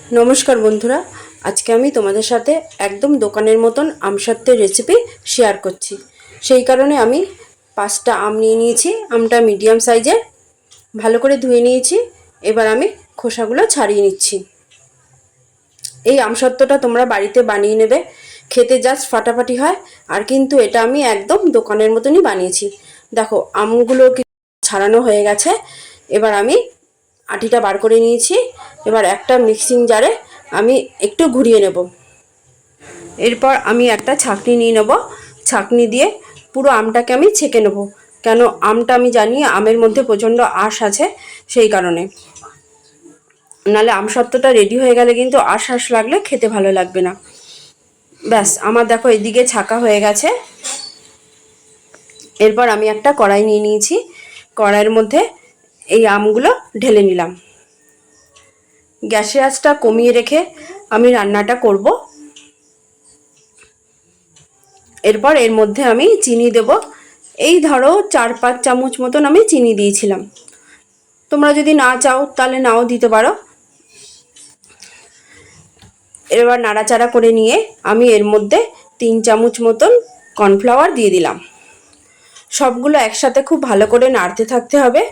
नमस्कार बंधुरा आज के आमी तुम्हारे साथे एकदम दोकानेर मतन आमसत्त्वेर रेसिपि शेयर करछि। सेई कारणे आमी 5टा आम निये निয়েছি। আমটা মিডিয়াম সাইজের, ভালো করে ধুয়ে নিয়েছি। এবার আমি খোসাগুলো ছাড়িয়ে নিচ্ছি। এই আমসত্ত্বটা তোমরা বাড়িতে বানিয়ে নেবে, খেতে জাস্ট ফাটাফাটি হয়। আর কিন্তু এটা আমি একদম দোকানের মতনই বানিয়েছি। দেখো আমগুলো ছাড়ানো হয়ে গেছে। এবার আমি আটিটা বার করে নিয়েছি। এবার একটা মিক্সিং জারে আমি একটু ঘুরিয়ে নেব। এরপর আমি একটা ছাঁকনি নিয়ে নেব। ছাঁকনি দিয়ে পুরো আমটাকে আমি ছেঁকে নেব, কেন আমটা আমি জানি আমের মধ্যে প্রচণ্ড আঁশ আছে, সেই কারণে। নালে আমসত্ত্বটা রেডি হয়ে গেলে কিন্তু আঁশ লাগলে খেতে ভালো লাগবে না। ব্যাস আমার দেখো এদিকে ছাঁকা হয়ে গেছে। এরপর আমি একটা কড়াই নিয়ে নিয়েছি। কড়াইয়ের মধ্যে এই আমগুলো ঢেলে নিলাম। গ্যাসের আঁচটা কমিয়ে রেখে আমি রান্নাটা করব। এরপর এর মধ্যে আমি চিনি দেব। এই ধরো 4-5 চামচ মতন আমি চিনি দিয়েছিলাম। তোমরা যদি না চাও তাহলে নাও দিতে পারো। এবার নাড়াচাড়া করে নিয়ে আমি এর মধ্যে 3 চামচ মতন কর্নফ্লাওয়ার দিয়ে দিলাম। সবগুলো একসাথে খুব ভালো করে নাড়তে থাকতে হবে।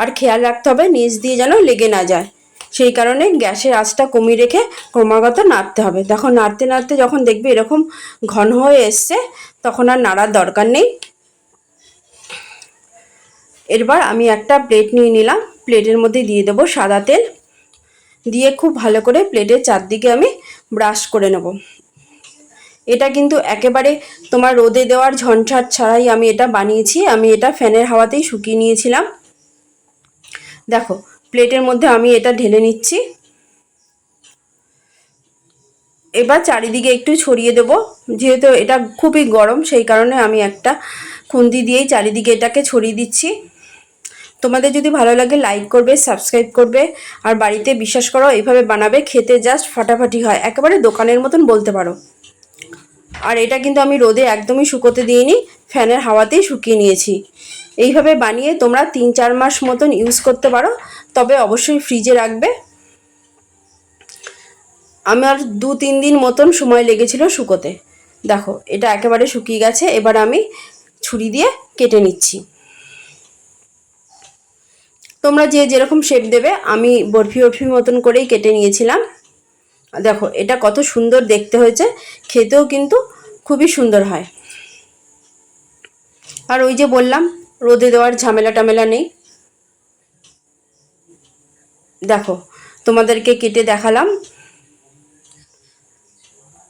আর খেয়াল রাখতে হবে নিচ দিয়ে যেন লেগে না যায়, সেই কারণে গ্যাসের আঁচটা কমিয়ে রেখে ক্রমাগত নাড়তে হবে। তখন নাড়তে নাড়তে যখন দেখবে এরকম ঘন হয়ে এসছে, তখন আর নাড়ার দরকার নেই। এরপর আমি একটা প্লেট নিয়ে নিলাম। প্লেটের মধ্যে দিয়ে দেবো সাদা তেল। দিয়ে খুব ভালো করে প্লেটের চারদিকে আমি ব্রাশ করে নেব। এটা কিন্তু একেবারে তোমার রোদে দেওয়ার ঝঞ্ঝাট ছাড়াই আমি এটা বানিয়েছি। আমি এটা ফ্যানের হাওয়াতেই শুকিয়ে নিয়েছিলাম। দেখো প্লেটের মধ্যে আমি এটা ঢেলে নিচ্ছি। এবার চারিদিকে একটু ছড়িয়ে দেব। যেহেতু এটা খুবই গরম, সেই কারণে আমি একটা খুন্তি দিয়েই চারিদিকে এটাকে ছড়িয়ে দিচ্ছি। তোমাদের যদি ভালো লাগে লাইক করবে, সাবস্ক্রাইব করবে। আর বাড়িতে বিশ্বাস করো এইভাবে বানাবে, খেতে জাস্ট ফাটাফাটি হয়, একেবারে দোকানের মতন বলতে পারো। আর এটা কিন্তু আমি রোদে একদমই শুকোতে দিইনি, ফ্যানের হাওয়াতেই শুকিয়ে নিয়েছি। এইভাবে বানিয়ে তোমরা 3-4 মাস মতন ইউজ করতে পারো, তবে অবশ্যই ফ্রিজে রাখবে। আমার 2-3 দিন মতন সময় লেগেছিল শুকোতে। দেখো এটা একেবারে শুকিয়ে গেছে। এবার আমি ছুরি দিয়ে কেটে নিচ্ছি। তোমরা যে যেরকম শেপ দেবে, আমি বরফি মতন করেই কেটে নিয়েছিলাম। দেখো এটা কত সুন্দর দেখতে হয়েছে, খেতেও কিন্তু খুবই সুন্দর হয়। আর ওই যে বললাম রোদে দেওয়ার ঝামেলা টামেলা নেই। দেখো তোমাদেরকে কেটে দেখালাম।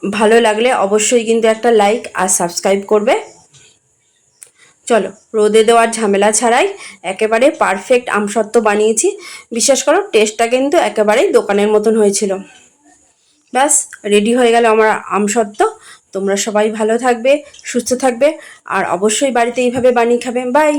ভালো লাগলে অবশ্যই কিন্তু একটা লাইক আর সাবস্ক্রাইব করবে। চলো, রোদে দেওয়ার ঝামেলা ছাড়াই একেবারে পারফেক্ট আমসত্ত্ব বানিয়েছি। বিশ্বাস করো টেস্টটা কিন্তু একেবারেই দোকানের মতন হয়েছিল। ব্যাস রেডি হয়ে গেল আমার আমসত্ত্ব। তোমরা সবাই ভালো থাকবে, সুস্থ থাকবে। আর অবশ্যই বাড়িতে এইভাবে বানিয়ে খাবে। বাই।